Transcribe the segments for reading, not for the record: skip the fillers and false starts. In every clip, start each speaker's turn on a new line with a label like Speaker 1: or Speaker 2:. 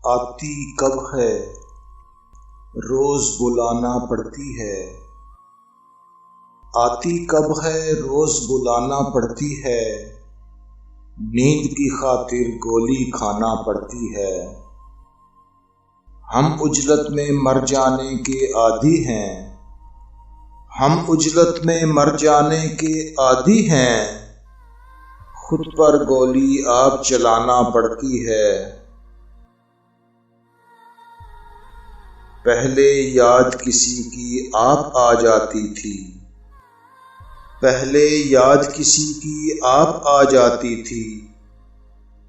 Speaker 1: आती कब है रोज बुलाना पड़ती है। आती कब है रोज बुलाना पड़ती है। नींद की खातिर गोली खाना पड़ती है। हम उजलत में मर जाने के आदी हैं। हम उजलत में मर जाने के आदी हैं। खुद पर गोली आप चलाना पड़ती है। पहले याद किसी की आप आ जाती थी। पहले याद किसी की आप आ जाती थी।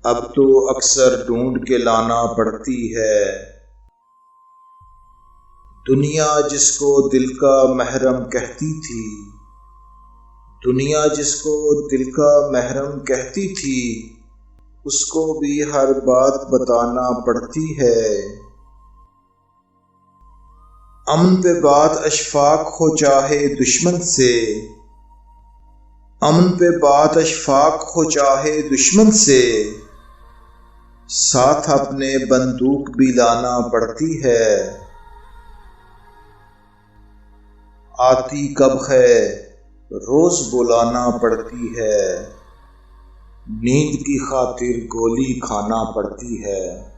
Speaker 1: अब तो अक्सर ढूंढ के लाना पड़ती है। दुनिया जिसको दिल का महरम कहती थी। दुनिया जिसको दिल का महरम कहती थी। उसको भी हर बात बताना पड़ती है। अमन पे बात अशफाक हो चाहे दुश्मन से। अमन पे बात अशफाक हो चाहे दुश्मन से। साथ अपने बंदूक भी लाना पड़ती है। आती कब है रोज बुलाना पड़ती है। नींद की खातिर गोली खाना पड़ती है।